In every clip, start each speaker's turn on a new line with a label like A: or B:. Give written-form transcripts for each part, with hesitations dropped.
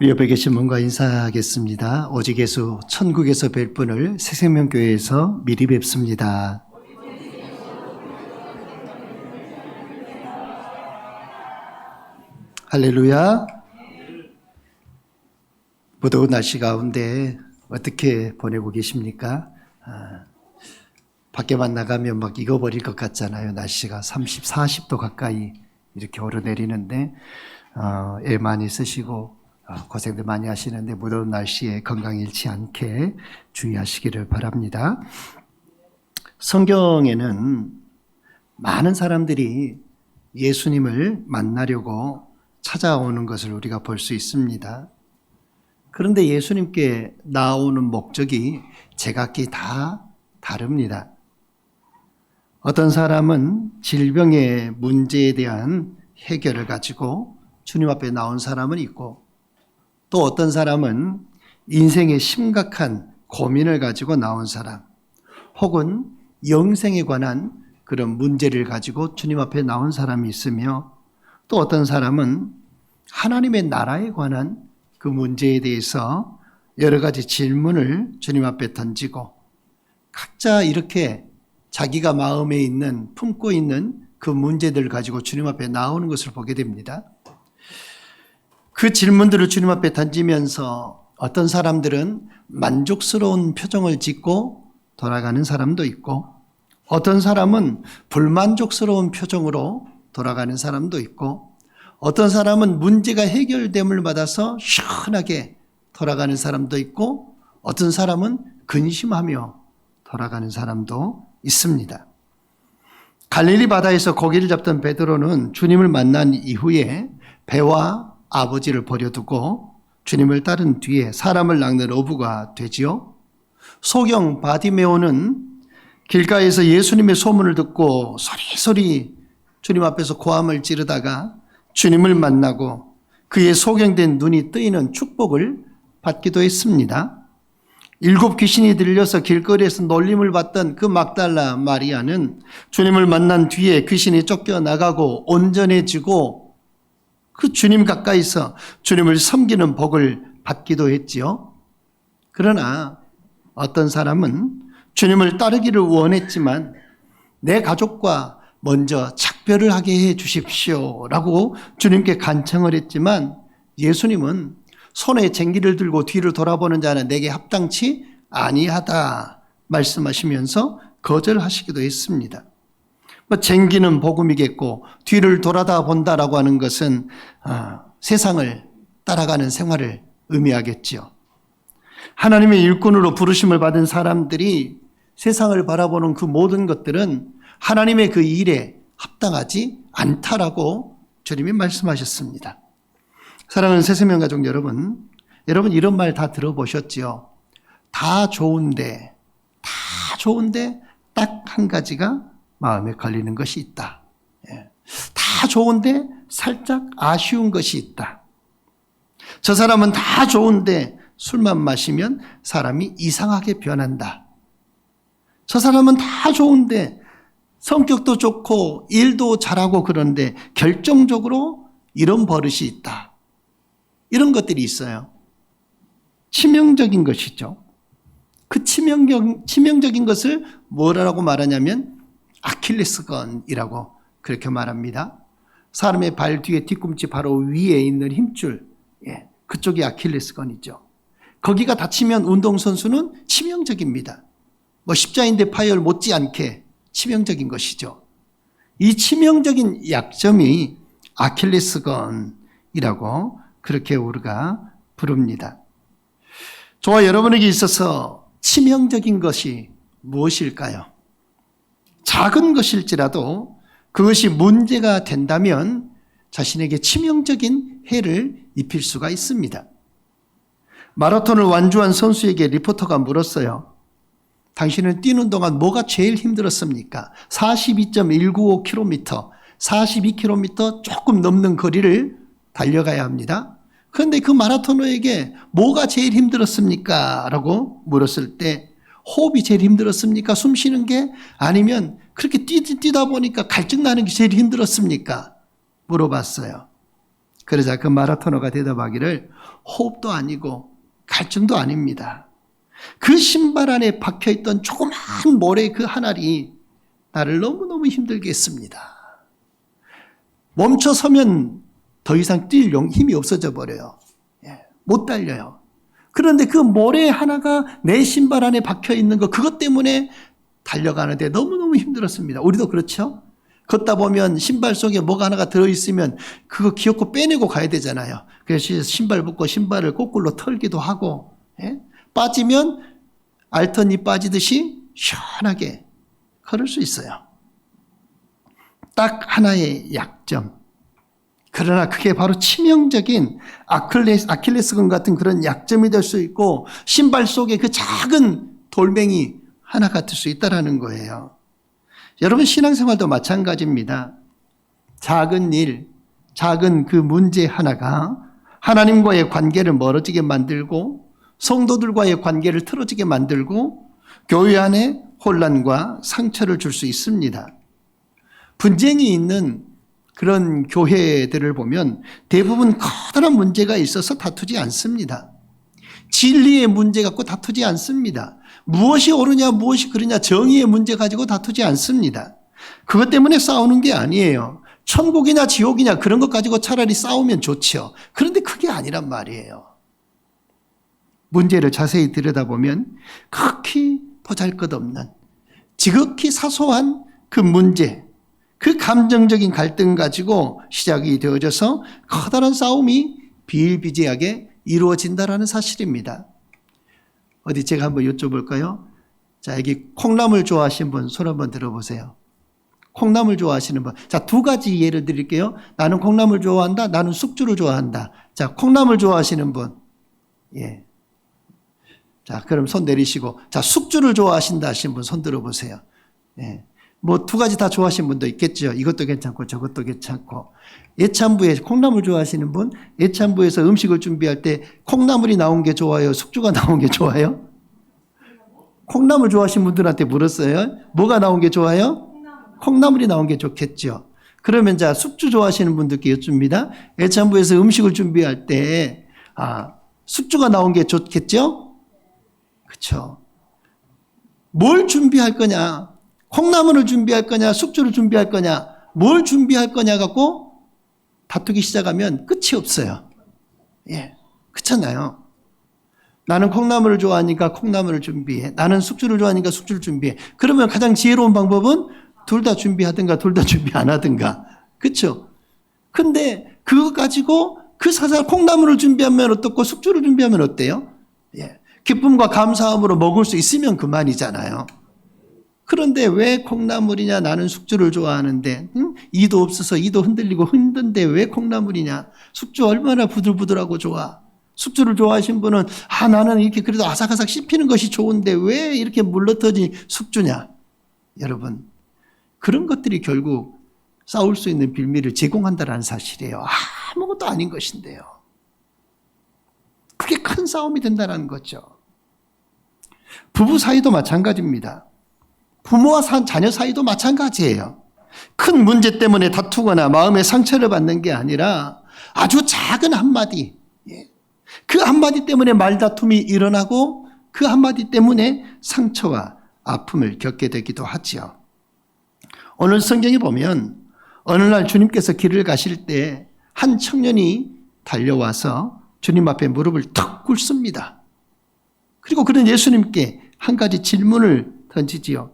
A: 우리 옆에 계신 분과 인사하겠습니다. 오직 예수 천국에서 뵐 분을 새생명교회에서 미리 뵙습니다. 할렐루야. 무더운 날씨 가운데 어떻게 보내고 계십니까? 밖에만 나가면 막 익어버릴 것 같잖아요. 날씨가 30, 40도 가까이 이렇게 오르내리는데 애 많이 쓰시고 고생들 많이 하시는데 무더운 날씨에 건강 잃지 않게 주의하시기를 바랍니다. 성경에는 많은 사람들이 예수님을 만나려고 찾아오는 것을 우리가 볼 수 있습니다. 그런데 예수님께 나오는 목적이 제각기 다 다릅니다. 어떤 사람은 질병의 문제에 대한 해결을 가지고 주님 앞에 나온 사람은 있고, 또 어떤 사람은 인생의 심각한 고민을 가지고 나온 사람, 혹은 영생에 관한 그런 문제를 가지고 주님 앞에 나온 사람이 있으며, 또 어떤 사람은 하나님의 나라에 관한 그 문제에 대해서 여러 가지 질문을 주님 앞에 던지고, 각자 이렇게 자기가 마음에 있는, 품고 있는 그 문제들을 가지고 주님 앞에 나오는 것을 보게 됩니다. 그 질문들을 주님 앞에 던지면서 어떤 사람들은 만족스러운 표정을 짓고 돌아가는 사람도 있고, 어떤 사람은 불만족스러운 표정으로 돌아가는 사람도 있고, 어떤 사람은 문제가 해결됨을 받아서 시원하게 돌아가는 사람도 있고, 어떤 사람은 근심하며 돌아가는 사람도 있습니다. 갈릴리 바다에서 고기를 잡던 베드로는 주님을 만난 이후에 배와 아버지를 버려두고 주님을 따른 뒤에 사람을 낚는 어부가 되지요. 소경 바디메오는 길가에서 예수님의 소문을 듣고 소리소리 주님 앞에서 고함을 지르다가 주님을 만나고 그의 소경된 눈이 뜨이는 축복을 받기도 했습니다. 7 귀신이 들려서 길거리에서 놀림을 받던 그 막달라 마리아는 주님을 만난 뒤에 귀신이 쫓겨나가고 온전해지고 그 주님 가까이서 주님을 섬기는 복을 받기도 했지요. 그러나 어떤 사람은 주님을 따르기를 원했지만 내 가족과 먼저 작별을 하게 해 주십시오 라고 주님께 간청을 했지만 예수님은 손에 쟁기를 들고 뒤를 돌아보는 자는 내게 합당치 아니하다 말씀하시면서 거절하시기도 했습니다. 쟁기는 복음이겠고 뒤를 돌아다 본다라고 하는 것은 세상을 따라가는 생활을 의미하겠지요. 하나님의 일꾼으로 부르심을 받은 사람들이 세상을 바라보는 그 모든 것들은 하나님의 그 일에 합당하지 않다라고 주님이 말씀하셨습니다. 사랑하는 새생명 가족 여러분 이런 말 다 들어보셨지요? 다 좋은데 딱 한 가지가 마음에 걸리는 것이 있다. 다 좋은데 살짝 아쉬운 것이 있다. 저 사람은 다 좋은데 술만 마시면 사람이 이상하게 변한다. 저 사람은 다 좋은데 성격도 좋고 일도 잘하고 그런데 결정적으로 이런 버릇이 있다. 이런 것들이 있어요. 치명적인 것이죠. 그 치명적인 것을 뭐라고 말하냐면 아킬레스건이라고 그렇게 말합니다. 사람의 발 뒤에 뒤꿈치 바로 위에 있는 힘줄, 그쪽이 아킬레스건이죠. 거기가 다치면 운동선수는 치명적입니다. 십자인대 파열 못지않게 치명적인 것이죠. 이 치명적인 약점이 아킬레스건이라고 그렇게 우리가 부릅니다. 저와 여러분에게 있어서 치명적인 것이 무엇일까요? 작은 것일지라도 그것이 문제가 된다면 자신에게 치명적인 해를 입힐 수가 있습니다. 마라톤을 완주한 선수에게 리포터가 물었어요. 당신은 뛰는 동안 뭐가 제일 힘들었습니까? 42.195km, 42km 조금 넘는 거리를 달려가야 합니다. 그런데 그 마라토너에게 뭐가 제일 힘들었습니까? 라고 물었을 때 호흡이 제일 힘들었습니까? 숨 쉬는 게? 아니면 그렇게 뛰다 보니까 갈증 나는 게 제일 힘들었습니까? 물어봤어요. 그러자 그 마라토너가 대답하기를 호흡도 아니고 갈증도 아닙니다. 그 신발 안에 박혀있던 조그만 모래 그 한 알이 나를 너무너무 힘들게 했습니다. 멈춰 서면 더 이상 뛸 힘이 없어져 버려요. 못 달려요. 그런데 그 모래 하나가 내 신발 안에 박혀있는 거 그것 때문에 달려가는데 너무너무 힘들었습니다. 우리도 그렇죠? 걷다 보면 신발 속에 뭐가 하나가 들어있으면 그거 기어코 빼내고 가야 되잖아요. 그래서 신발 벗고 신발을 거꾸로 털기도 하고, 빠지면 알턴이 빠지듯이 시원하게 걸을 수 있어요. 딱 하나의 약점. 그러나 그게 바로 치명적인 아킬레스건 같은 그런 약점이 될 수 있고 신발 속에 그 작은 돌멩이 하나 같을 수 있다는 거예요. 여러분 신앙생활도 마찬가지입니다. 작은 일, 작은 그 문제 하나가 하나님과의 관계를 멀어지게 만들고 성도들과의 관계를 틀어지게 만들고 교회 안에 혼란과 상처를 줄 수 있습니다. 분쟁이 있는 그런 교회들을 보면 대부분 커다란 문제가 있어서 다투지 않습니다. 진리의 문제 갖고 다투지 않습니다. 무엇이 옳으냐 무엇이 그르냐 정의의 문제 가지고 다투지 않습니다. 그것 때문에 싸우는 게 아니에요. 천국이냐 지옥이냐 그런 것 가지고 차라리 싸우면 좋죠. 그런데 그게 아니란 말이에요. 문제를 자세히 들여다보면 극히 보잘것없는 지극히 사소한 그 문제, 그 감정적인 갈등 가지고 시작이 되어져서 커다란 싸움이 비일비재하게 이루어진다는 사실입니다. 어디 제가 한번 여쭤볼까요? 자, 여기 콩나물 좋아하시는 분 손 한번 들어보세요. 콩나물 좋아하시는 분. 자, 두 가지 예를 드릴게요. 나는 콩나물 좋아한다. 나는 숙주를 좋아한다. 자, 콩나물 좋아하시는 분. 예. 자, 그럼 손 내리시고. 자, 숙주를 좋아하신다 하시는 분 손 들어보세요. 예. 뭐 두 가지 다 좋아하시는 분도 있겠죠. 이것도 괜찮고 저것도 괜찮고. 예찬부에 콩나물 좋아하시는 분, 예찬부에서 음식을 준비할 때 콩나물이 나온 게 좋아요? 숙주가 나온 게 좋아요? 콩나물 좋아하시는 분들한테 물었어요. 뭐가 나온 게 좋아요? 콩나물이 나온 게 좋겠죠. 그러면 자, 숙주 좋아하시는 분들께 여쭙니다. 예찬부에서 음식을 준비할 때 숙주가 나온 게 좋겠죠? 그렇죠. 뭘 준비할 거냐? 콩나물을 준비할 거냐, 숙주를 준비할 거냐, 뭘 준비할 거냐 갖고 다투기 시작하면 끝이 없어요. 예, 그렇잖아요. 나는 콩나물을 좋아하니까 콩나물을 준비해. 나는 숙주를 좋아하니까 숙주를 준비해. 그러면 가장 지혜로운 방법은 둘 다 준비하든가 둘 다 준비 안 하든가. 그렇죠? 근데 그거 가지고 그 사살 콩나물을 준비하면 어떻고 숙주를 준비하면 어때요? 예, 기쁨과 감사함으로 먹을 수 있으면 그만이잖아요. 그런데 왜 콩나물이냐? 나는 숙주를 좋아하는데 이도 없어서 이도 흔들리고 흔든데 왜 콩나물이냐? 숙주 얼마나 부들부들하고 좋아. 숙주를 좋아하신 분은 나는 이렇게 그래도 아삭아삭 씹히는 것이 좋은데 왜 이렇게 물러터진 숙주냐? 여러분, 그런 것들이 결국 싸울 수 있는 빌미를 제공한다는 사실이에요. 아무것도 아닌 것인데요. 그게 큰 싸움이 된다는 거죠. 부부 사이도 마찬가지입니다. 부모와 자녀 사이도 마찬가지예요. 큰 문제 때문에 다투거나 마음의 상처를 받는 게 아니라 아주 작은 한마디, 그 한마디 때문에 말다툼이 일어나고 그 한마디 때문에 상처와 아픔을 겪게 되기도 하지요. 오늘 성경에 보면 어느 날 주님께서 길을 가실 때 한 청년이 달려와서 주님 앞에 무릎을 턱 꿇습니다. 그리고 그는 예수님께 한 가지 질문을 던지지요.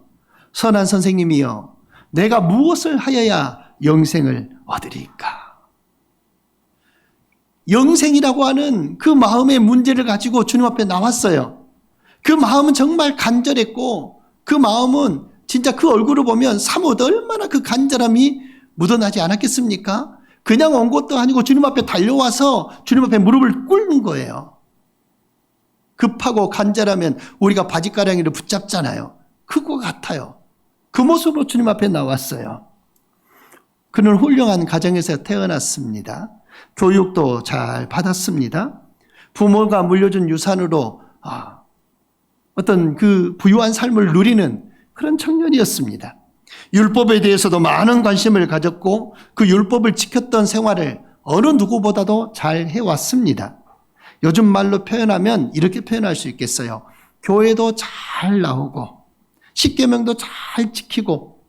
A: 선한 선생님이여, 내가 무엇을 하여야 영생을 얻으리까? 영생이라고 하는 그 마음의 문제를 가지고 주님 앞에 나왔어요. 그 마음은 정말 간절했고 그 마음은 진짜 그 얼굴을 보면 사뭇 얼마나 그 간절함이 묻어나지 않았겠습니까? 그냥 온 것도 아니고 주님 앞에 달려와서 주님 앞에 무릎을 꿇는 거예요. 급하고 간절하면 우리가 바지가랑이를 붙잡잖아요. 그거 같아요. 그 모습으로 주님 앞에 나왔어요. 그는 훌륭한 가정에서 태어났습니다. 교육도 잘 받았습니다. 부모가 물려준 유산으로 어떤 그 부유한 삶을 누리는 그런 청년이었습니다. 율법에 대해서도 많은 관심을 가졌고 그 율법을 지켰던 생활을 어느 누구보다도 잘 해왔습니다. 요즘 말로 표현하면 이렇게 표현할 수 있겠어요. 교회도 잘 나오고 십계명도 잘 지키고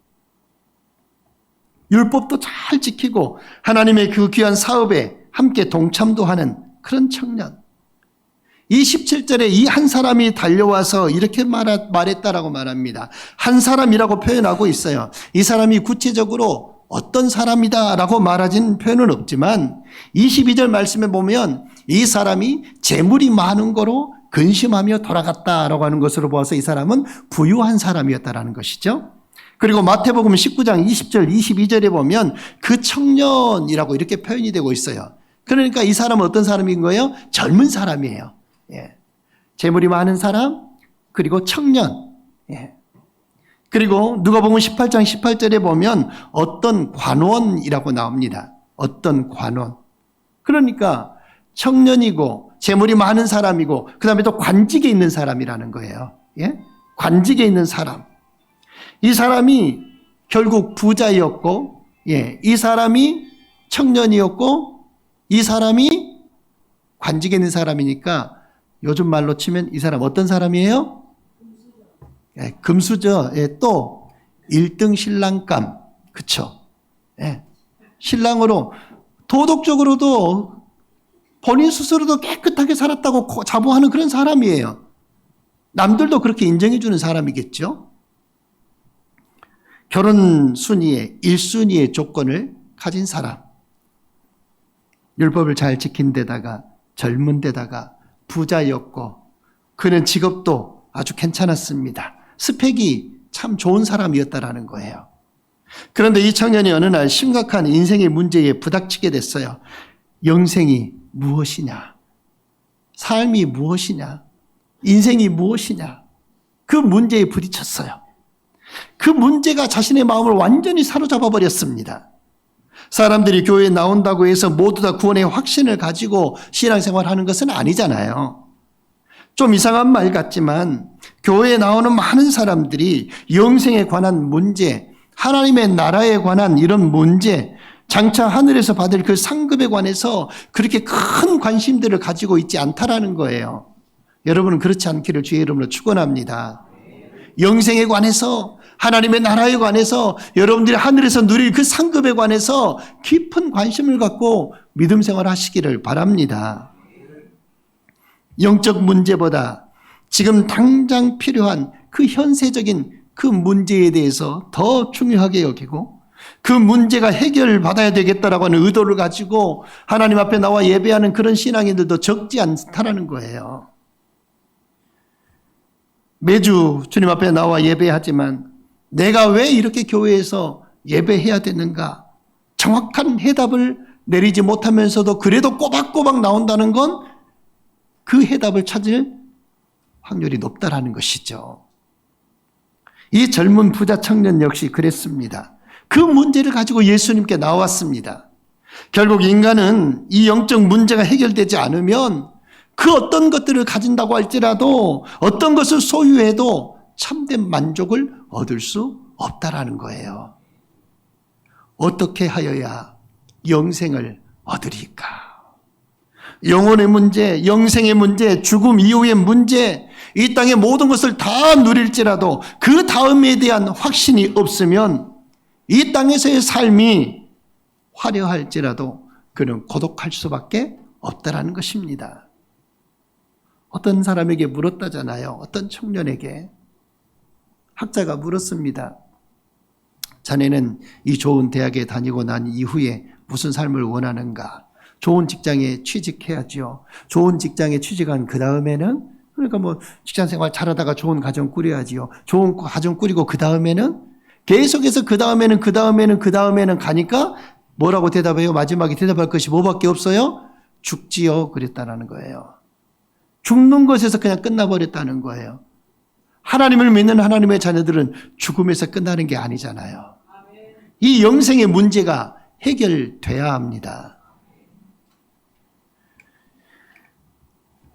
A: 율법도 잘 지키고 하나님의 그 귀한 사업에 함께 동참도 하는 그런 청년. 이 17절에 이 한 사람이 달려와서 이렇게 말했다라고 말합니다. 한 사람이라고 표현하고 있어요. 이 사람이 구체적으로 어떤 사람이다라고 말하진 표현은 없지만 22절 말씀에 보면 이 사람이 재물이 많은 거로 근심하며 돌아갔다라고 하는 것으로 보아서 이 사람은 부유한 사람이었다라는 것이죠. 그리고 마태복음 19장 20절 22절에 보면 그 청년이라고 이렇게 표현이 되고 있어요. 그러니까 이 사람은 어떤 사람인 거예요? 젊은 사람이에요. 예. 재물이 많은 사람, 그리고 청년. 예. 그리고 누가복음 18장 18절에 보면 어떤 관원이라고 나옵니다. 어떤 관원. 그러니까 청년이고 재물이 많은 사람이고 그 다음에 또 관직에 있는 사람이라는 거예요. 예? 관직에 있는 사람. 이 사람이 결국 부자였고, 예, 이 사람이 청년이었고, 이 사람이 관직에 있는 사람이니까 요즘 말로 치면 이 사람 어떤 사람이에요? 예, 금수저. 예, 또 1등 신랑감. 그쵸? 예, 신랑으로 도덕적으로도 본인 스스로도 깨끗하게 살았다고 자부하는 그런 사람이에요. 남들도 그렇게 인정해 주는 사람이겠죠? 결혼 순위의 1순위의 조건을 가진 사람. 율법을 잘 지킨 데다가 젊은 데다가 부자였고 그는 직업도 아주 괜찮았습니다. 스펙이 참 좋은 사람이었다라는 거예요. 그런데 이 청년이 어느 날 심각한 인생의 문제에 부닥치게 됐어요. 영생이 무엇이냐? 삶이 무엇이냐? 인생이 무엇이냐? 그 문제에 부딪혔어요. 그 문제가 자신의 마음을 완전히 사로잡아 버렸습니다. 사람들이 교회에 나온다고 해서 모두 다 구원의 확신을 가지고 신앙생활하는 것은 아니잖아요. 좀 이상한 말 같지만 교회에 나오는 많은 사람들이 영생에 관한 문제, 하나님의 나라에 관한 이런 문제, 장차 하늘에서 받을 그 상급에 관해서 그렇게 큰 관심들을 가지고 있지 않다라는 거예요. 여러분은 그렇지 않기를 주의 이름으로 축원합니다. 영생에 관해서 하나님의 나라에 관해서 여러분들이 하늘에서 누릴 그 상급에 관해서 깊은 관심을 갖고 믿음 생활하시기를 바랍니다. 영적 문제보다 지금 당장 필요한 그 현세적인 그 문제에 대해서 더 중요하게 여기고 그 문제가 해결받아야 되겠다라고 하는 의도를 가지고 하나님 앞에 나와 예배하는 그런 신앙인들도 적지 않다라는 거예요. 매주 주님 앞에 나와 예배하지만 내가 왜 이렇게 교회에서 예배해야 되는가? 정확한 해답을 내리지 못하면서도 그래도 꼬박꼬박 나온다는 건 그 해답을 찾을 확률이 높다라는 것이죠. 이 젊은 부자 청년 역시 그랬습니다. 그 문제를 가지고 예수님께 나왔습니다. 결국 인간은 이 영적 문제가 해결되지 않으면 그 어떤 것들을 가진다고 할지라도 어떤 것을 소유해도 참된 만족을 얻을 수 없다라는 거예요. 어떻게 하여야 영생을 얻으리까? 영혼의 문제, 영생의 문제, 죽음 이후의 문제, 이 땅의 모든 것을 다 누릴지라도 그 다음에 대한 확신이 없으면 이 땅에서의 삶이 화려할지라도 그는 고독할 수밖에 없다라는 것입니다. 어떤 사람에게 물었다잖아요. 어떤 청년에게. 학자가 물었습니다. 자네는 이 좋은 대학에 다니고 난 이후에 무슨 삶을 원하는가? 좋은 직장에 취직해야죠. 좋은 직장에 취직한 그 다음에는 그러니까 뭐 직장생활 잘하다가 좋은 가정 꾸려야지요. 좋은 가정 꾸리고 그 다음에는 계속해서 그 다음에는 가니까 뭐라고 대답해요? 마지막에 대답할 것이 뭐밖에 없어요? 죽지요. 그랬다는 거예요. 죽는 것에서 그냥 끝나버렸다는 거예요. 하나님을 믿는 하나님의 자녀들은 죽음에서 끝나는 게 아니잖아요. 이 영생의 문제가 해결돼야 합니다.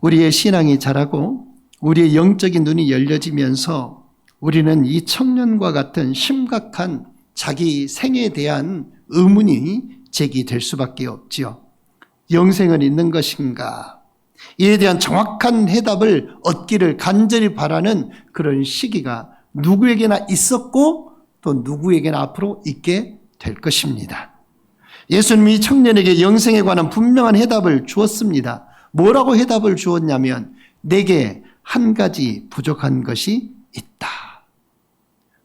A: 우리의 신앙이 자라고 우리의 영적인 눈이 열려지면서 우리는 이 청년과 같은 심각한 자기 생에 대한 의문이 제기될 수밖에 없지요. 영생은 있는 것인가? 이에 대한 정확한 해답을 얻기를 간절히 바라는 그런 시기가 누구에게나 있었고 또 누구에게나 앞으로 있게 될 것입니다. 예수님이 청년에게 영생에 관한 분명한 해답을 주었습니다. 뭐라고 해답을 주었냐면 내게 한 가지 부족한 것이 있다.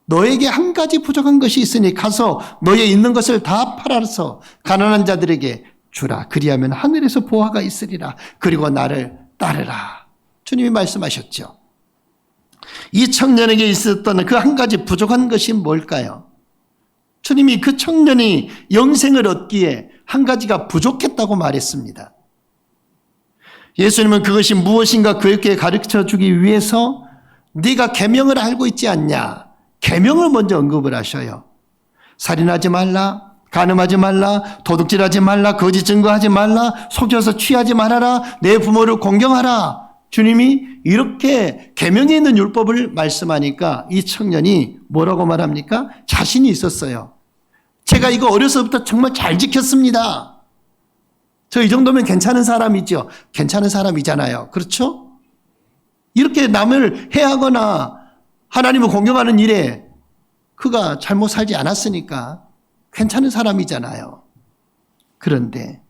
A: 너에게 한 가지 부족한 것이 있으니 가서 너의 있는 것을 다 팔아서 가난한 자들에게 주라. 그리하면 하늘에서 보화가 있으리라. 그리고 나를 따르라. 주님이 말씀하셨죠. 이 청년에게 있었던 그 한 가지 부족한 것이 뭘까요? 주님이 그 청년이 영생을 얻기에 한 가지가 부족했다고 말했습니다. 예수님은 그것이 무엇인가 그에게 가르쳐 주기 위해서 네가 계명을 알고 있지 않냐? 계명을 먼저 언급을 하셔요. 살인하지 말라, 간음하지 말라, 도둑질하지 말라, 거짓 증거하지 말라, 속여서 취하지 말아라, 내 부모를 공경하라. 주님이 이렇게 계명에 있는 율법을 말씀하니까 이 청년이 뭐라고 말합니까? 자신이 있었어요. 제가 이거 어려서부터 정말 잘 지켰습니다. 저 이 정도면 괜찮은 사람이죠. 괜찮은 사람이잖아요. 그렇죠? 이렇게 남을 해하거나 하나님을 공경하는 일에 그가 잘못 살지 않았으니까 괜찮은 사람이잖아요. 그런데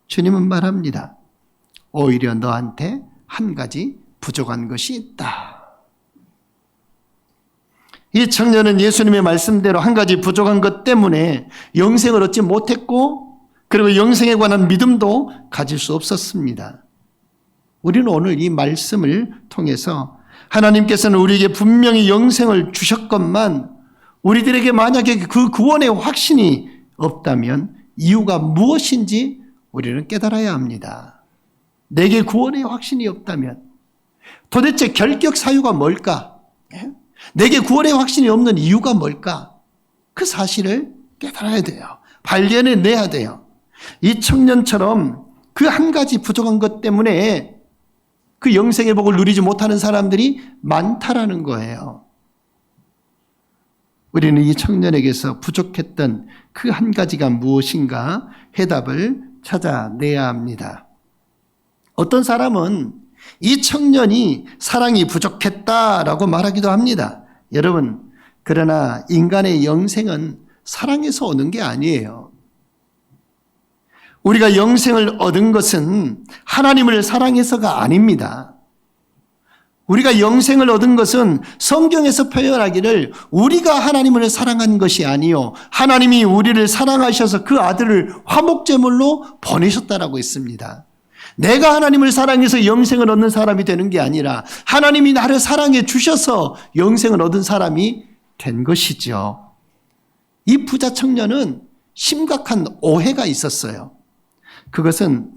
A: 주님은 말합니다. 오히려 너한테 한 가지 부족한 것이 있다. 이 청년은 예수님의 말씀대로 한 가지 부족한 것 때문에 영생을 얻지 못했고 그리고 영생에 관한 믿음도 가질 수 없었습니다. 우리는 오늘 이 말씀을 통해서 하나님께서는 우리에게 분명히 영생을 주셨건만 우리들에게 만약에 그 구원의 확신이 없다면 이유가 무엇인지 우리는 깨달아야 합니다. 내게 구원의 확신이 없다면 도대체 결격 사유가 뭘까? 내게 구원의 확신이 없는 이유가 뭘까? 그 사실을 깨달아야 돼요. 발견해내야 돼요. 이 청년처럼 그 한 가지 부족한 것 때문에 그 영생의 복을 누리지 못하는 사람들이 많다라는 거예요. 우리는 이 청년에게서 부족했던 그 한 가지가 무엇인가 해답을 찾아내야 합니다. 어떤 사람은 이 청년이 사랑이 부족했다라고 말하기도 합니다. 여러분, 그러나 인간의 영생은 사랑에서 오는 게 아니에요. 우리가 영생을 얻은 것은 하나님을 사랑해서가 아닙니다. 우리가 영생을 얻은 것은 성경에서 표현하기를 우리가 하나님을 사랑한 것이 아니요 하나님이 우리를 사랑하셔서 그 아들을 화목제물로 보내셨다라고 했습니다. 내가 하나님을 사랑해서 영생을 얻는 사람이 되는 게 아니라 하나님이 나를 사랑해 주셔서 영생을 얻은 사람이 된 것이죠. 이 부자 청년은 심각한 오해가 있었어요. 그것은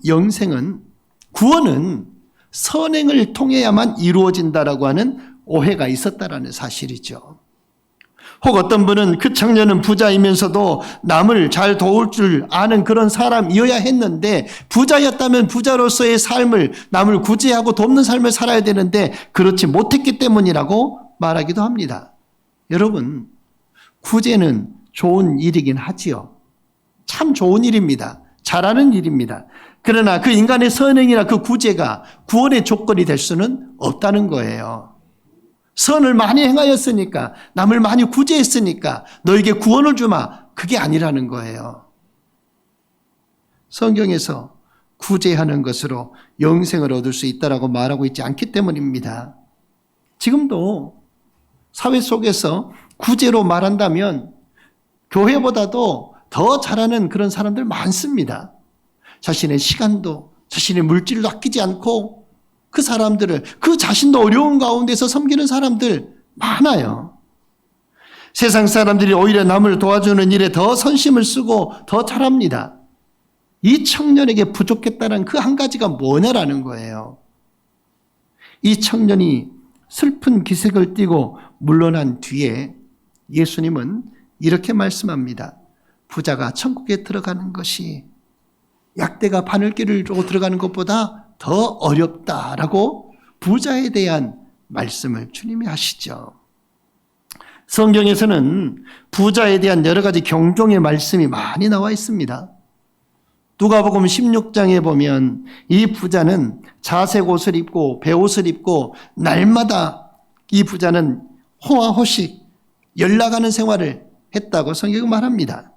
A: 구원은 선행을 통해야만 이루어진다라고 하는 오해가 있었다라는 사실이죠. 혹 어떤 분은 그 청년은 부자이면서도 남을 잘 도울 줄 아는 그런 사람이어야 했는데 부자였다면 부자로서의 삶을 남을 구제하고 돕는 삶을 살아야 되는데 그렇지 못했기 때문이라고 말하기도 합니다. 여러분, 구제는 좋은 일이긴 하지요. 참 좋은 일입니다. 잘하는 일입니다. 그러나 그 인간의 선행이나 그 구제가 구원의 조건이 될 수는 없다는 거예요. 선을 많이 행하였으니까 남을 많이 구제했으니까 너에게 구원을 주마. 그게 아니라는 거예요. 성경에서 구제하는 것으로 영생을 얻을 수 있다라고 말하고 있지 않기 때문입니다. 지금도 사회 속에서 구제로 말한다면 교회보다도 더 잘하는 그런 사람들 많습니다. 자신의 시간도 자신의 물질도 아끼지 않고 그 사람들을 그 자신도 어려운 가운데서 섬기는 사람들 많아요. 세상 사람들이 오히려 남을 도와주는 일에 더 선심을 쓰고 더 잘합니다. 이 청년에게 부족했다는 그 한 가지가 뭐냐라는 거예요. 이 청년이 슬픈 기색을 띠고 물러난 뒤에 예수님은 이렇게 말씀합니다. 부자가 천국에 들어가는 것이 약대가 바늘길을 쪼고 들어가는 것보다 더 어렵다라고 부자에 대한 말씀을 주님이 하시죠. 성경에서는 부자에 대한 여러 가지 경종의 말씀이 많이 나와 있습니다. 누가복음 16장에 보면 이 부자는 자색 옷을 입고 베옷을 입고 날마다 이 부자는 호화호식 연락하는 생활을 했다고 성경은 말합니다.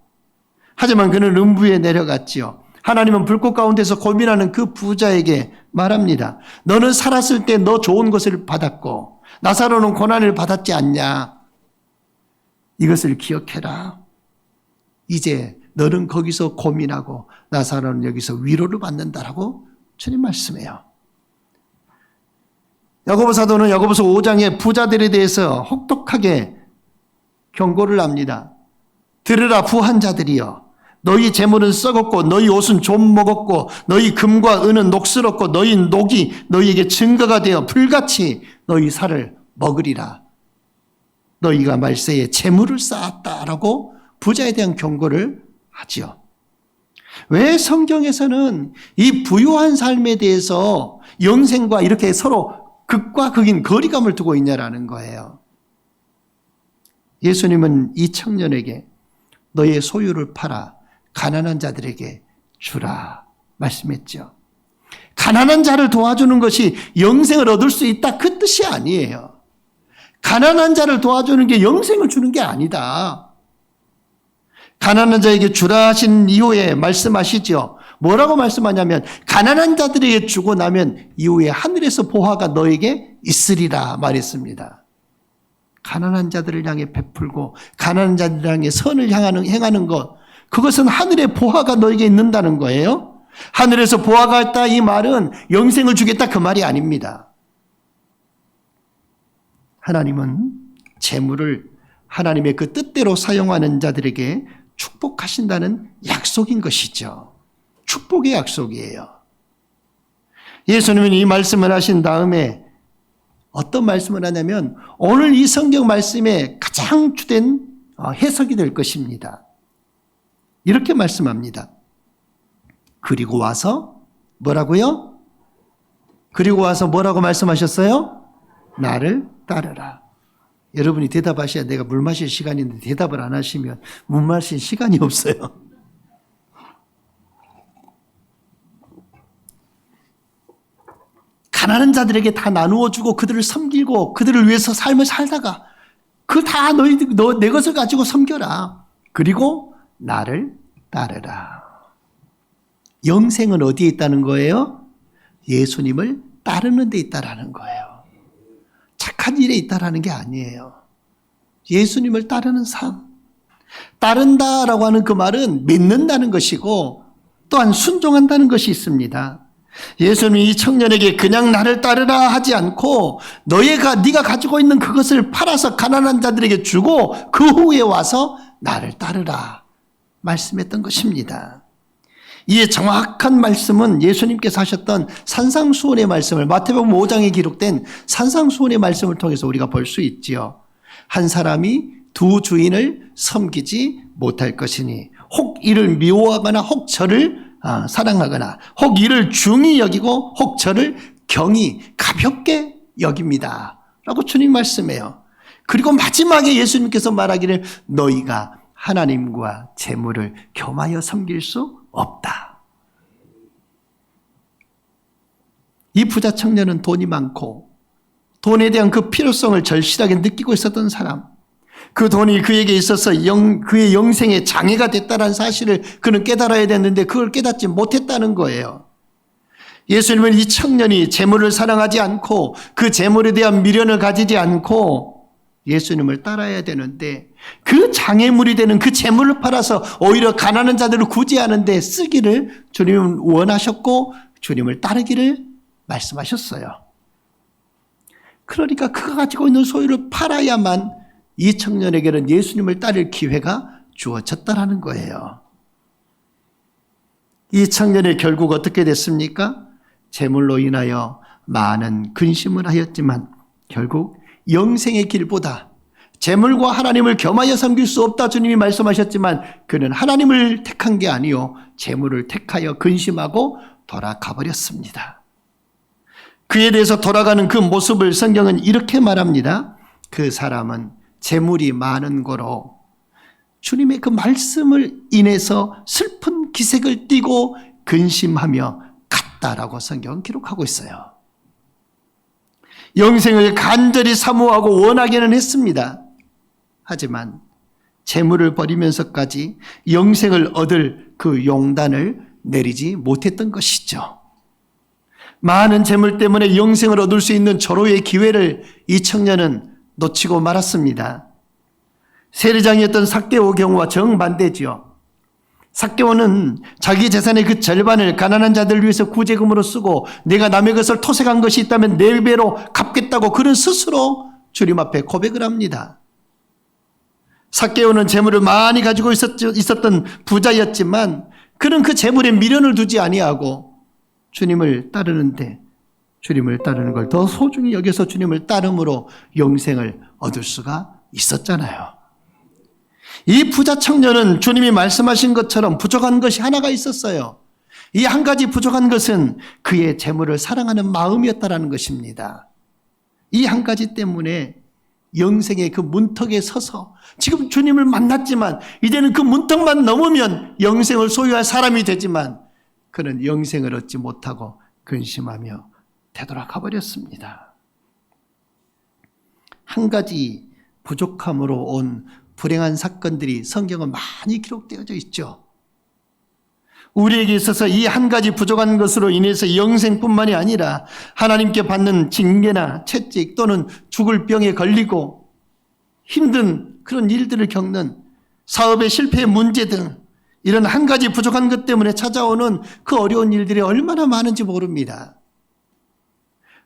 A: 하지만 그는 음부에 내려갔지요. 하나님은 불꽃 가운데서 고민하는 그 부자에게 말합니다. 너는 살았을 때 너 좋은 것을 받았고 나사로는 고난을 받았지 않냐. 이것을 기억해라. 이제 너는 거기서 고민하고 나사로는 여기서 위로를 받는다라고 주님 말씀해요. 야고보 사도는 야고보서 5장에 부자들에 대해서 혹독하게 경고를 합니다. 들으라 부한 자들이여, 너희 재물은 썩었고 너희 옷은 좀 먹었고 너희 금과 은은 녹슬었고 너희 녹이 너희에게 증거가 되어 불같이 너희 살을 먹으리라. 너희가 말세에 재물을 쌓았다라고 부자에 대한 경고를 하지요. 왜 성경에서는 이 부유한 삶에 대해서 영생과 이렇게 서로 극과 극인 거리감을 두고 있냐라는 거예요. 예수님은 이 청년에게 너의 소유를 팔아 가난한 자들에게 주라 말씀했죠. 가난한 자를 도와주는 것이 영생을 얻을 수 있다 그 뜻이 아니에요. 가난한 자를 도와주는 게 영생을 주는 게 아니다. 가난한 자에게 주라 하신 이후에 말씀하시죠. 뭐라고 말씀하냐면 가난한 자들에게 주고 나면 이후에 하늘에서 보화가 너에게 있으리라 말했습니다. 가난한 자들을 향해 베풀고 가난한 자들을 향해 선을 행하는 것, 그것은 하늘의 보화가 너에게 있는다는 거예요. 하늘에서 보화가 있다 이 말은 영생을 주겠다 그 말이 아닙니다. 하나님은 재물을 하나님의 그 뜻대로 사용하는 자들에게 축복하신다는 약속인 것이죠. 축복의 약속이에요. 예수님은 이 말씀을 하신 다음에 어떤 말씀을 하냐면 오늘 이 성경 말씀에 가장 주된 해석이 될 것입니다. 이렇게 말씀합니다. 그리고 와서 뭐라고요? 그리고 와서 뭐라고 말씀하셨어요? 나를 따르라. 여러분이 대답하셔야 내가 물 마실 시간인데 대답을 안 하시면 물 마실 시간이 없어요. 가난한 자들에게 다 나누어 주고 그들을 섬기고 그들을 위해서 삶을 살다가 그 다 내 것을 가지고 섬겨라. 그리고 나를 따르라. 영생은 어디에 있다는 거예요? 예수님을 따르는 데 있다라는 거예요. 착한 일에 있다라는 게 아니에요. 예수님을 따르는 삶. 따른다라고 하는 그 말은 믿는다는 것이고 또한 순종한다는 것이 있습니다. 예수님이 이 청년에게 그냥 나를 따르라 하지 않고 네가 가지고 있는 그것을 팔아서 가난한 자들에게 주고 그 후에 와서 나를 따르라 말씀했던 것입니다. 이에 정확한 말씀은 예수님께서 하셨던 산상수훈의 말씀을 마태복음 5장에 기록된 산상수훈의 말씀을 통해서 우리가 볼 수 있지요. 한 사람이 두 주인을 섬기지 못할 것이니 혹 이를 미워하거나 혹 저를 사랑하거나 혹 이를 중히 여기고 혹 저를 경히 가볍게 여깁니다 라고 주님 말씀해요. 그리고 마지막에 예수님께서 말하기를 너희가 하나님과 재물을 겸하여 섬길 수 없다. 이 부자 청년은 돈이 많고 돈에 대한 그 필요성을 절실하게 느끼고 있었던 사람, 그 돈이 그에게 있어서 그의 영생에 장애가 됐다는 사실을 그는 깨달아야 됐는데 그걸 깨닫지 못했다는 거예요. 예수님은 이 청년이 재물을 사랑하지 않고 그 재물에 대한 미련을 가지지 않고 예수님을 따라야 되는데 그 장애물이 되는 그 재물을 팔아서 오히려 가난한 자들을 구제하는 데 쓰기를 주님은 원하셨고 주님을 따르기를 말씀하셨어요. 그러니까 그가 가지고 있는 소유를 팔아야만 이 청년에게는 예수님을 따를 기회가 주어졌다라는 거예요. 이 청년이 결국 어떻게 됐습니까? 재물로 인하여 많은 근심을 하였지만 결국 영생의 길보다 재물과 하나님을 겸하여 섬길 수 없다 주님이 말씀하셨지만 그는 하나님을 택한 게 아니요 재물을 택하여 근심하고 돌아가 버렸습니다. 그에 대해서 돌아가는 그 모습을 성경은 이렇게 말합니다. 그 사람은 재물이 많은 거로 주님의 그 말씀을 인해서 슬픈 기색을 띠고 근심하며 갔다라고 성경은 기록하고 있어요. 영생을 간절히 사모하고 원하기는 했습니다. 하지만 재물을 버리면서까지 영생을 얻을 그 용단을 내리지 못했던 것이죠. 많은 재물 때문에 영생을 얻을 수 있는 절호의 기회를 이 청년은 놓치고 말았습니다. 세리장이었던 삭개오 경우와 정반대지요. 삭개오는 자기 재산의 그 절반을 가난한 자들을 위해서 구제금으로 쓰고 내가 남의 것을 토색한 것이 있다면 4배로 갚겠다고 그는 스스로 주님 앞에 고백을 합니다. 삭개오는 재물을 많이 가지고 있었던 부자였지만 그는 그 재물에 미련을 두지 아니하고 주님을 따르는 걸 더 소중히 여겨서 주님을 따름으로 영생을 얻을 수가 있었잖아요. 이 부자 청년은 주님이 말씀하신 것처럼 부족한 것이 하나가 있었어요. 이 한 가지 부족한 것은 그의 재물을 사랑하는 마음이었다라는 것입니다. 이 한 가지 때문에 영생의 그 문턱에 서서 지금 주님을 만났지만 이제는 그 문턱만 넘으면 영생을 소유할 사람이 되지만 그는 영생을 얻지 못하고 근심하며 되돌아가 버렸습니다. 한 가지 부족함으로 온 불행한 사건들이 성경은 많이 기록되어져 있죠. 우리에게 있어서 이 한 가지 부족한 것으로 인해서 영생뿐만이 아니라 하나님께 받는 징계나 채찍 또는 죽을 병에 걸리고 힘든 그런 일들을 겪는 사업의 실패의 문제 등 이런 한 가지 부족한 것 때문에 찾아오는 그 어려운 일들이 얼마나 많은지 모릅니다.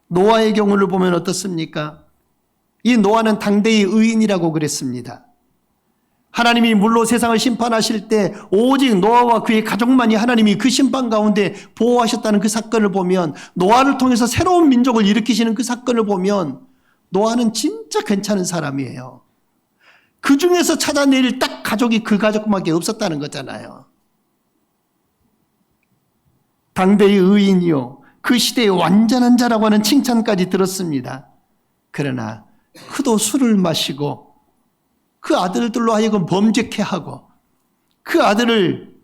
A: 노아의 경우를 보면 어떻습니까? 이 노아는 당대의 의인이라고 그랬습니다. 하나님이 물로 세상을 심판하실 때 오직 노아와 그의 가족만이 하나님이 그 심판 가운데 보호하셨다는 그 사건을 보면, 노아를 통해서 새로운 민족을 일으키시는 그 사건을 보면 노아는 진짜 괜찮은 사람이에요. 그 중에서 찾아낼 딱 가족이 그 가족밖에 없었다는 거잖아요. 당대의 의인이요 그 시대의 완전한 자라고 하는 칭찬까지 들었습니다. 그러나 그도 술을 마시고 그 아들들로 하여금 범죄케 하고 그 아들을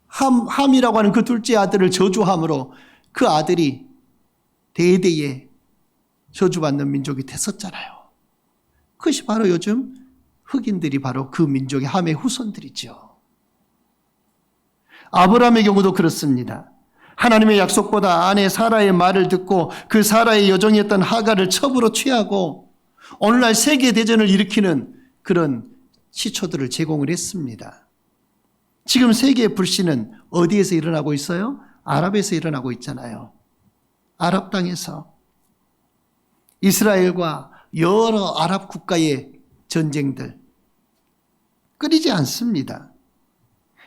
A: 함이라고 하는 그 둘째 아들을 저주함으로 그 아들이 대대에 저주받는 민족이 됐었잖아요. 그것이 바로 요즘 흑인들이 바로 그 민족의 함의 후손들이죠. 아브라함의 경우도 그렇습니다. 하나님의 약속보다 아내 사라의 말을 듣고 그 사라의 여종이었던 하갈을 첩으로 취하고 오늘날 세계대전을 일으키는 그런 시초들을 제공을 했습니다. 지금 세계의 불씨는 어디에서 일어나고 있어요? 아랍에서 일어나고 있잖아요. 아랍 땅에서 이스라엘과 여러 아랍 국가의 전쟁들 끊이지 않습니다.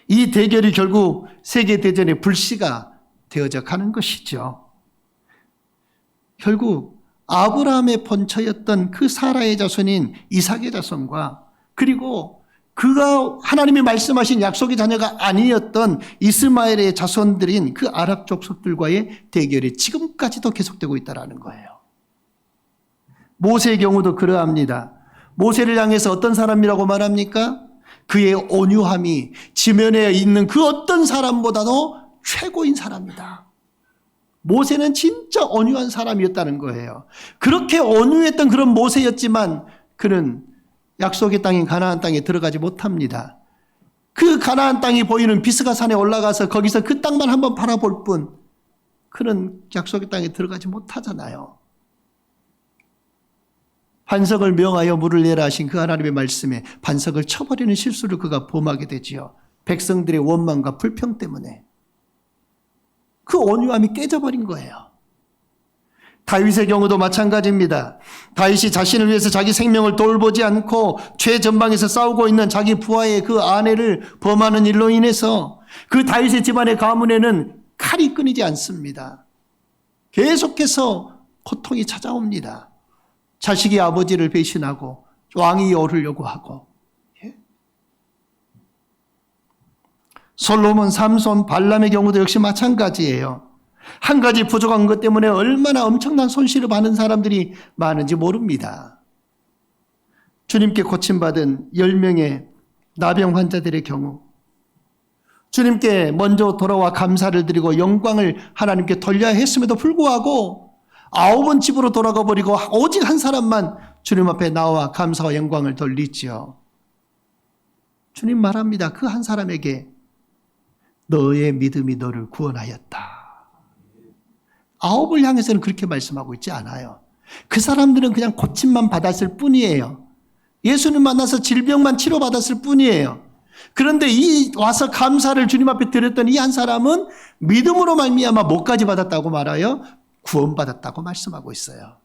A: 이 대결이 결국 세계대전의 불씨가 되어져 가는 것이죠. 결국 아브라함의 본처였던 그 사라의 자손인 이삭의 자손과 그리고 그가 하나님이 말씀하신 약속의 자녀가 아니었던 이스마엘의 자손들인 그 아랍 족속들과의 대결이 지금까지도 계속되고 있다는 거예요. 모세의 경우도 그러합니다. 모세를 향해서 어떤 사람이라고 말합니까? 그의 온유함이 지면에 있는 그 어떤 사람보다도 최고인 사람이다. 모세는 진짜 온유한 사람이었다는 거예요. 그렇게 온유했던 그런 모세였지만 그는 약속의 땅인 가나안 땅에 들어가지 못합니다. 그 가나안 땅이 보이는 비스가 산에 올라가서 거기서 그 땅만 한번 바라볼 뿐 그는 약속의 땅에 들어가지 못하잖아요. 반석을 명하여 물을 내라 하신 그 하나님의 말씀에 반석을 쳐버리는 실수를 그가 범하게 되지요. 백성들의 원망과 불평 때문에 그 온유함이 깨져버린 거예요. 다윗의 경우도 마찬가지입니다. 다윗이 자신을 위해서 자기 생명을 돌보지 않고 최전방에서 싸우고 있는 자기 부하의 그 아내를 범하는 일로 인해서 그 다윗의 집안의 가문에는 칼이 끊이지 않습니다. 계속해서 고통이 찾아옵니다. 자식이 아버지를 배신하고 왕이 오르려고 하고, 솔로몬, 삼손, 발람의 경우도 역시 마찬가지예요. 한 가지 부족한 것 때문에 얼마나 엄청난 손실을 받는 사람들이 많은지 모릅니다. 주님께 고침받은 10명의 나병 환자들의 경우 주님께 먼저 돌아와 감사를 드리고 영광을 하나님께 돌려야 했음에도 불구하고 9번 집으로 돌아가 버리고 오직 한 사람만 주님 앞에 나와 감사와 영광을 돌리지요. 주님 말합니다. 그 한 사람에게 너의 믿음이 너를 구원하였다. 9을 향해서는 그렇게 말씀하고 있지 않아요. 그 사람들은 그냥 고침만 받았을 뿐이에요. 예수님 만나서 질병만 치료받았을 뿐이에요. 그런데 이 와서 감사를 주님 앞에 드렸던 이 한 사람은 믿음으로 말미암아 뭐까지 받았다고 말하여 구원받았다고 말씀하고 있어요.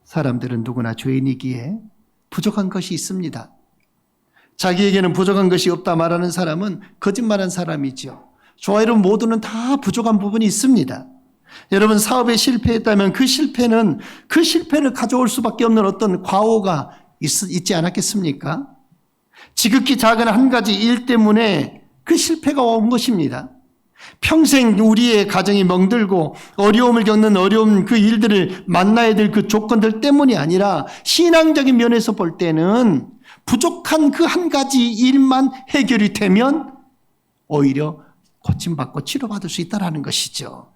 A: 사람들은 누구나 죄인이기에 부족한 것이 있습니다. 자기에게는 부족한 것이 없다 말하는 사람은 거짓말한 사람이죠. 저와 여러분 모두는 다 부족한 부분이 있습니다. 여러분 사업에 실패했다면 그 실패를 가져올 수밖에 없는 어떤 과오가 있지 않았겠습니까? 지극히 작은 한 가지 일 때문에 그 실패가 온 것입니다. 평생 우리의 가정이 멍들고 어려움을 겪는 어려운 그 일들을 만나야 될 그 조건들 때문이 아니라 신앙적인 면에서 볼 때는 부족한 그 한 가지 일만 해결이 되면 오히려 고침받고 치료받을 수 있다는 것이죠.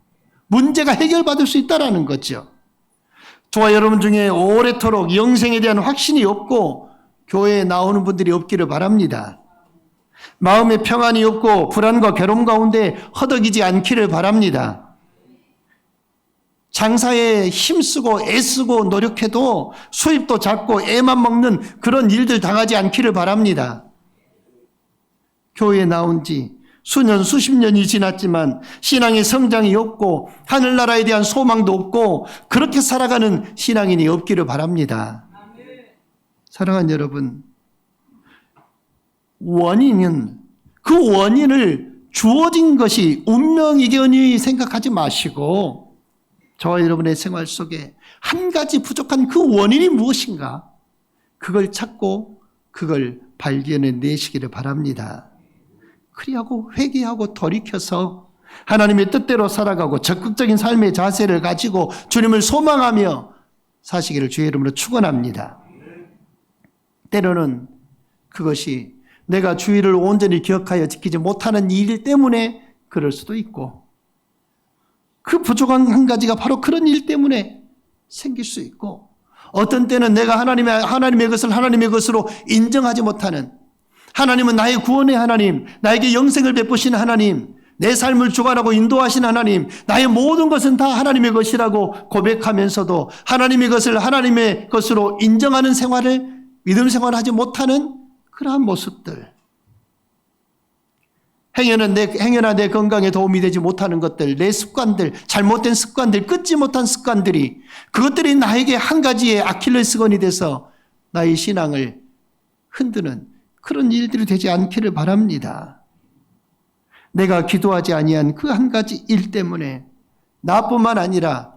A: 문제가 해결받을 수 있다는 거죠. 저와 여러분 중에 오래도록 영생에 대한 확신이 없고 교회에 나오는 분들이 없기를 바랍니다. 마음에 평안이 없고 불안과 괴로움 가운데 허덕이지 않기를 바랍니다. 장사에 힘쓰고 애쓰고 노력해도 수입도 작고 애만 먹는 그런 일들 당하지 않기를 바랍니다. 교회에 나온 지 수년 수십 년이 지났지만 신앙의 성장이 없고 하늘나라에 대한 소망도 없고 그렇게 살아가는 신앙인이 없기를 바랍니다. 사랑하는 여러분, 그 원인을 주어진 것이 운명이견이 생각하지 마시고 저와 여러분의 생활 속에 한 가지 부족한 그 원인이 무엇인가 그걸 찾고 그걸 발견해 내시기를 바랍니다. 그리하고 회개하고 돌이켜서 하나님의 뜻대로 살아가고 적극적인 삶의 자세를 가지고 주님을 소망하며 사시기를 주의 이름으로 축원합니다. 때로는 그것이 내가 주의를 온전히 기억하여 지키지 못하는 일 때문에 그럴 수도 있고 그 부족한 한 가지가 바로 그런 일 때문에 생길 수 있고 어떤 때는 내가 하나님의 것을 하나님의 것으로 인정하지 못하는 하나님은 나의 구원의 하나님, 나에게 영생을 베푸신 하나님, 내 삶을 주관하고 인도하신 하나님, 나의 모든 것은 다 하나님의 것이라고 고백하면서도 하나님의 것을 하나님의 것으로 인정하는 믿음 생활을 하지 못하는 그러한 모습들. 행여나 내 건강에 도움이 되지 못하는 것들, 내 습관들, 잘못된 습관들, 끊지 못한 습관들이 그것들이 나에게 한 가지의 아킬레스건이 돼서 나의 신앙을 흔드는 그런 일들이 되지 않기를 바랍니다. 내가 기도하지 아니한 그 한 가지 일 때문에 나뿐만 아니라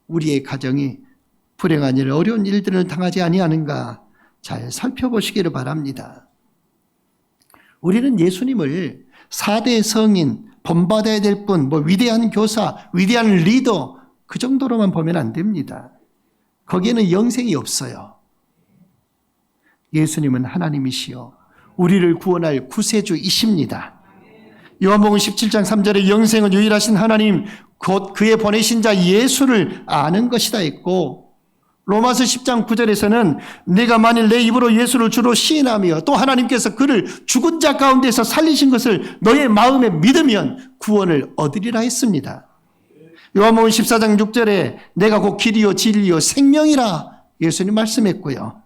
A: 우리의 가정이 불행한 일, 어려운 일들을 당하지 아니하는가 잘 살펴보시기를 바랍니다. 우리는 예수님을 4대 성인, 본받아야 될 분, 위대한 교사, 위대한 리더 그 정도로만 보면 안 됩니다. 거기에는 영생이 없어요. 예수님은 하나님이시요 우리를 구원할 구세주이십니다. 요한복음 17장 3절에 영생은 유일하신 하나님 곧 그의 보내신 자 예수를 아는 것이다 했고 로마서 10장 9절에서는 내가 만일 내 입으로 예수를 주로 시인하며 또 하나님께서 그를 죽은 자 가운데서 살리신 것을 너의 마음에 믿으면 구원을 얻으리라 했습니다. 요한복음 14장 6절에 내가 곧 길이요 진리요 생명이라 예수님 말씀했고요.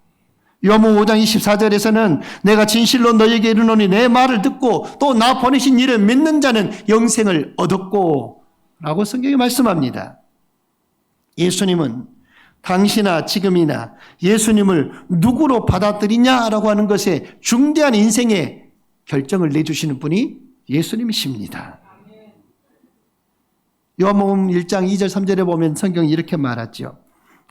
A: 요한복음 5장 24절에서는 내가 진실로 너에게 이르노니 내 말을 듣고 또 나 보내신 이를 믿는 자는 영생을 얻었고 라고 성경이 말씀합니다. 예수님은 당시나 지금이나 예수님을 누구로 받아들이냐라고 하는 것에 중대한 인생의 결정을 내주시는 분이 예수님이십니다. 요한복음 1장 2절 3절에 보면 성경이 이렇게 말하죠.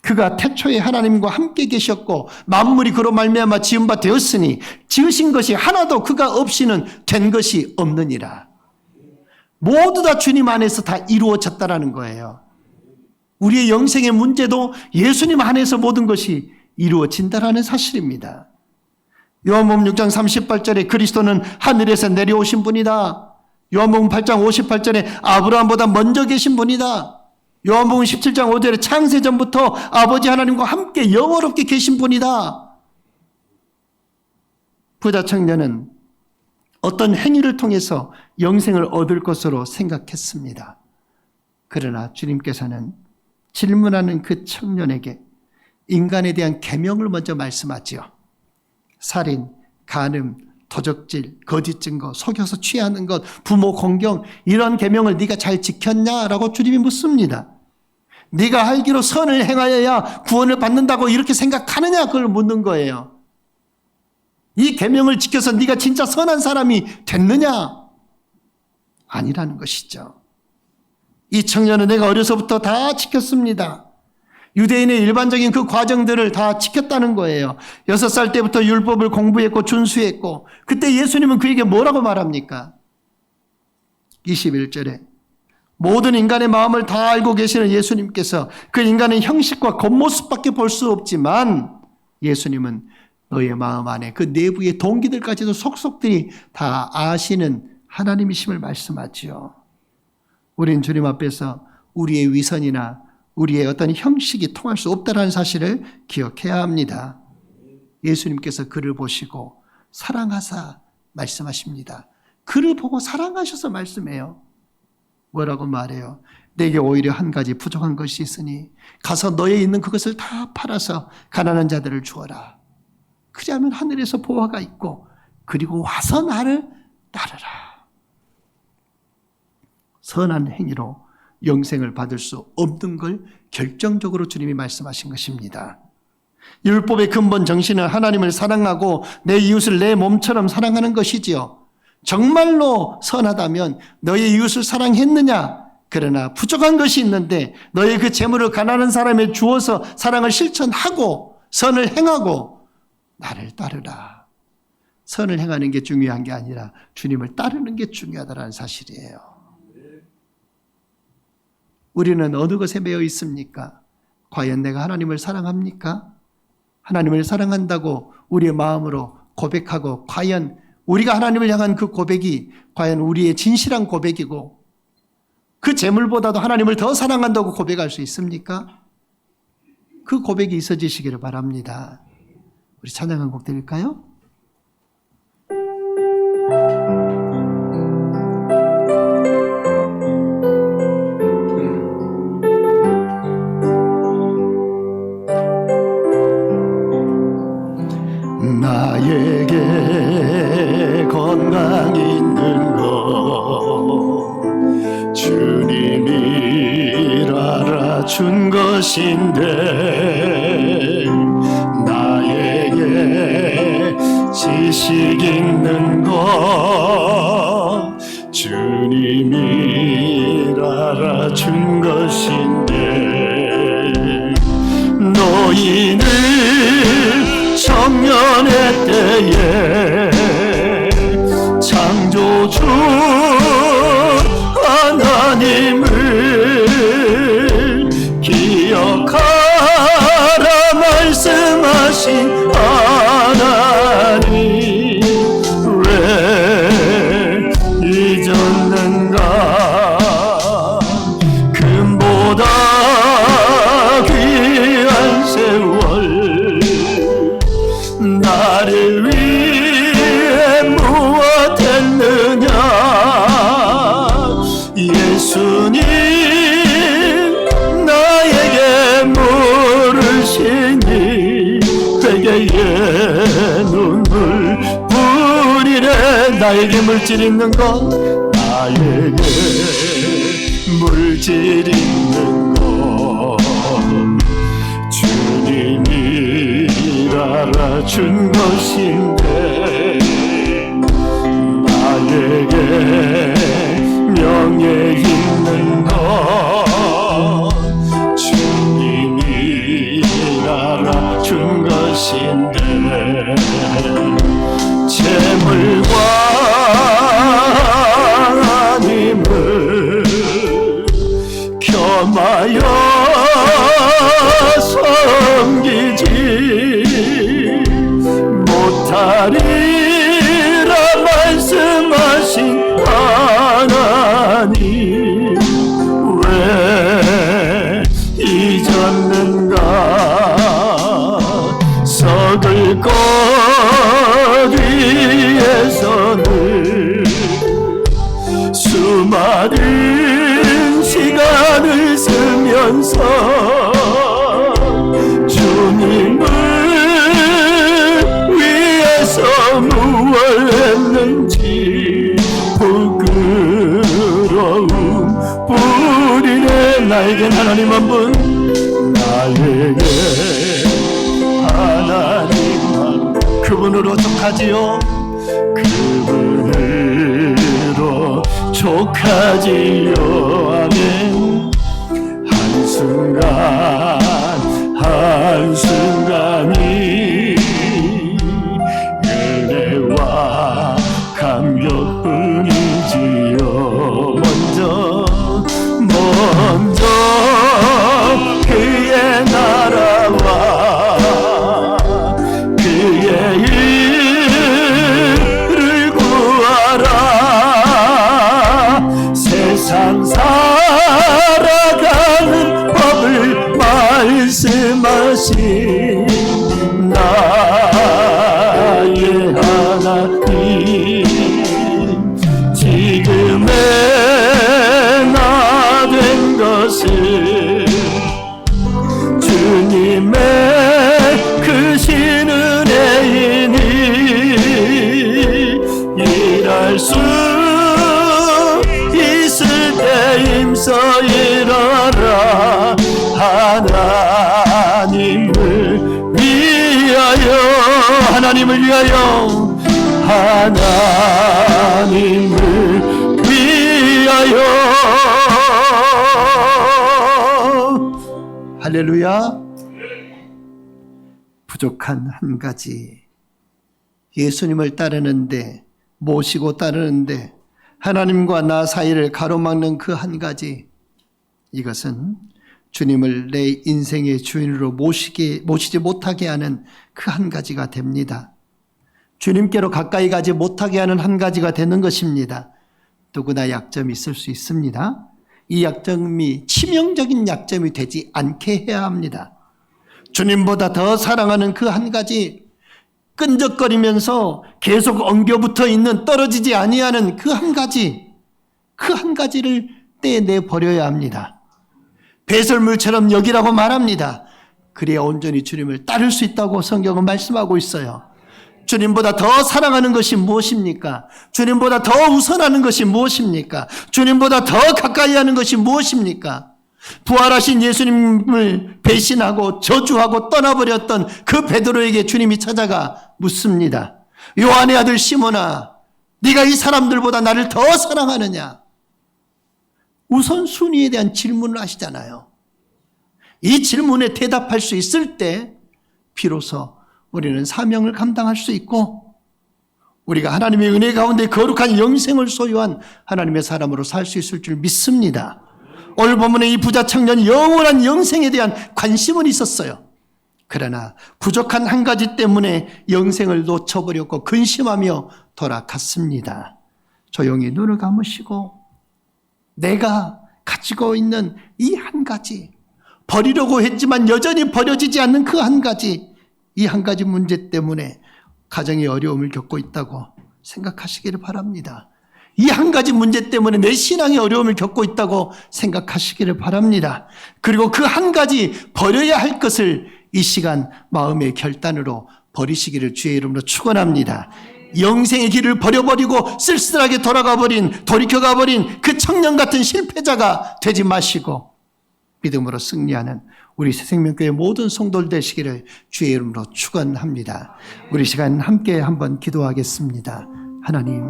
A: 그가 태초에 하나님과 함께 계셨고 만물이 그로 말미암아 지은 바 되었으니 지으신 것이 하나도 그가 없이는 된 것이 없느니라. 모두 다 주님 안에서 다 이루어졌다라는 거예요. 우리의 영생의 문제도 예수님 안에서 모든 것이 이루어진다라는 사실입니다. 요한복음 6장 38절에 그리스도는 하늘에서 내려오신 분이다. 요한복음 8장 58절에 아브라함보다 먼저 계신 분이다. 요한복음 17장 5절에 창세전부터 아버지 하나님과 함께 영원롭게 계신 분이다. 부자 청년은 어떤 행위를 통해서 영생을 얻을 것으로 생각했습니다. 그러나 주님께서는 질문하는 그 청년에게 인간에 대한 계명을 먼저 말씀하지요. 살인, 간음, 도적질, 거짓 증거, 속여서 취하는 것, 부모 공경, 이런 계명을 네가 잘 지켰냐라고 주님이 묻습니다. 네가 알기로 선을 행하여야 구원을 받는다고 이렇게 생각하느냐, 그걸 묻는 거예요. 이 계명을 지켜서 네가 진짜 선한 사람이 됐느냐? 아니라는 것이죠. 이 청년은 내가 어려서부터 다 지켰습니다. 유대인의 일반적인 그 과정들을 다 지켰다는 거예요. 6살 때부터 율법을 공부했고 준수했고, 그때 예수님은 그에게 뭐라고 말합니까? 21절에 모든 인간의 마음을 다 알고 계시는 예수님께서 그 인간의 형식과 겉모습밖에 볼 수 없지만 예수님은 너의 마음 안에 그 내부의 동기들까지도 속속들이 다 아시는 하나님이심을 말씀하지요. 우린 주님 앞에서 우리의 위선이나 우리의 어떤 형식이 통할 수 없다는 사실을 기억해야 합니다. 예수님께서 그를 보시고 사랑하사 말씀하십니다. 그를 보고 사랑하셔서 말씀해요. 뭐라고 말해요? 내게 오히려 한 가지 부족한 것이 있으니 가서 너에 있는 그것을 다 팔아서 가난한 자들을 주어라. 그리하면 하늘에서 보화가 있고 그리고 와서 나를 따르라. 선한 행위로 영생을 받을 수 없는 걸 결정적으로 주님이 말씀하신 것입니다. 율법의 근본 정신은 하나님을 사랑하고 내 이웃을 내 몸처럼 사랑하는 것이지요. 정말로 선하다면 너의 이웃을 사랑했느냐? 그러나 부족한 것이 있는데 너의 그 재물을 가난한 사람에 주어서 사랑을 실천하고 선을 행하고 나를 따르라. 선을 행하는 게 중요한 게 아니라 주님을 따르는 게 중요하다는 사실이에요. 우리는 어느 것에 매여 있습니까? 과연 내가 하나님을 사랑합니까? 하나님을 사랑한다고 우리의 마음으로 고백하고 과연 우리가 하나님을 향한 그 고백이 과연 우리의 진실한 고백이고 그 재물보다도 하나님을 더 사랑한다고 고백할 수 있습니까? 그 고백이 있어지시기를 바랍니다. 우리 찬양 한 곡 드릴까요? 나에게 건강 있는 것 주님이 알아준 것인데 나에게 지식 있는 것 주님이 알아준 것인데 너희는 청년의 때에 창조주 하나님을 기억하라 말씀하신 하나님 왜 잊었는가 금보다 귀한 세월 나를 위해 무엇했느냐 예수님 나에게 물으시니 회개의 눈물 뿌리래 나에게 물질 있는 것 나에게 물질 있는 것 주님이 알아준 것인데 나에게 명예 있는 것 주님이 알아준 것인데 재물과 하나님을 겸하여 섬기지 못
B: 사리라 말씀하신 하나님 왜 잊었는가. 썩을 것 위에서는 수많은 시간을 쓰면서 주님을 위해서 무엇을 했는지 부끄러움 뿌리네. 나에겐 하나님 한 분, 나에게 하나님 한 분, 그분으로 족하지요. 그분으로 족하지요. 아멘. 한순간 한순간이 은혜와 감격뿐이지요. 먼저 그의 나라와 그의 일을 구하라. 세상 살아가는 법을 말씀하신 나의 하나님, 지금의 나 된 것은 주님의 크신 은혜이니 일할 수 있을 때 힘써 일어라. 하나님을 위하여, 하나님을 위하여, 하나님을 위하여. 할렐루야.
A: 부족한 한 가지, 예수님을 따르는데, 모시고 따르는데 하나님과 나 사이를 가로막는 그 한 가지, 이것은 주님을 내 인생의 주인으로 모시지 못하게 하는 그 한 가지가 됩니다. 주님께로 가까이 가지 못하게 하는 한 가지가 되는 것입니다. 누구나 약점이 있을 수 있습니다. 이 약점이 치명적인 약점이 되지 않게 해야 합니다. 주님보다 더 사랑하는 그 한 가지, 끈적거리면서 계속 엉겨붙어 있는, 떨어지지 아니하는 그 한 가지, 그 한 가지를 떼내 버려야 합니다. 배설물처럼 여기라고 말합니다. 그래야 온전히 주님을 따를 수 있다고 성경은 말씀하고 있어요. 주님보다 더 사랑하는 것이 무엇입니까? 주님보다 더 우선하는 것이 무엇입니까? 주님보다 더 가까이 하는 것이 무엇입니까? 부활하신 예수님을 배신하고 저주하고 떠나버렸던 그 베드로에게 주님이 찾아가 묻습니다. 요한의 아들 시몬아, 네가 이 사람들보다 나를 더 사랑하느냐? 우선순위에 대한 질문을 하시잖아요. 이 질문에 대답할 수 있을 때 비로소 우리는 사명을 감당할 수 있고 우리가 하나님의 은혜 가운데 거룩한 영생을 소유한 하나님의 사람으로 살 수 있을 줄 믿습니다. 오늘 본문의 이 부자 청년이 영원한 영생에 대한 관심은 있었어요. 그러나 부족한 한 가지 때문에 영생을 놓쳐버렸고 근심하며 돌아갔습니다. 조용히 눈을 감으시고 내가 가지고 있는 이 한 가지, 버리려고 했지만 여전히 버려지지 않는 그 한 가지, 이 한 가지 문제 때문에 가정의 어려움을 겪고 있다고 생각하시기를 바랍니다. 이 한 가지 문제 때문에 내 신앙의 어려움을 겪고 있다고 생각하시기를 바랍니다. 그리고 그 한 가지 버려야 할 것을 이 시간 마음의 결단으로 버리시기를 주의 이름으로 축원합니다. 영생의 길을 버려버리고 쓸쓸하게 돌이켜가 버린 그 청년 같은 실패자가 되지 마시고 믿음으로 승리하는 우리 새생명교회 모든 성도들 되시기를 주의 이름으로 축원합니다. 우리 시간 함께 한번 기도하겠습니다. 하나님,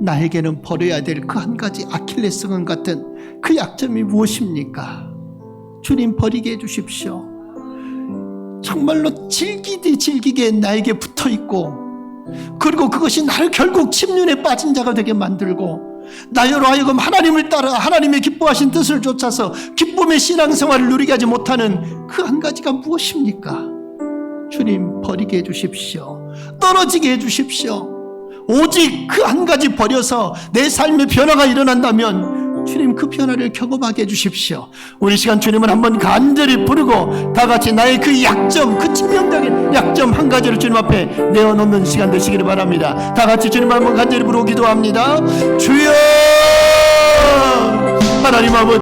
A: 나에게는 버려야 될 그 한 가지 아킬레스건 같은 그 약점이 무엇입니까? 주님, 버리게 해주십시오. 정말로 질기게 나에게 붙어있고, 그리고 그것이 나를 결국 침륜에 빠진 자가 되게 만들고, 나로 하여금 하나님을 따라 하나님의 기뻐하신 뜻을 쫓아서 기쁨의 신앙생활을 누리게 하지 못하는 그 한 가지가 무엇입니까? 주님, 버리게 해주십시오. 떨어지게 해주십시오. 오직 그 한 가지 버려서 내 삶의 변화가 일어난다면 주님 그 변화를 경험하게 해주십시오. 우리 시간 주님을 한번 간절히 부르고 다 같이 나의 그 약점, 그 치명적인 약점 한 가지를 주님 앞에 내어놓는 시간 되시기를 바랍니다. 다 같이 주님 한번 간절히 부르고 기도합니다. 주여, 하나님 아버지,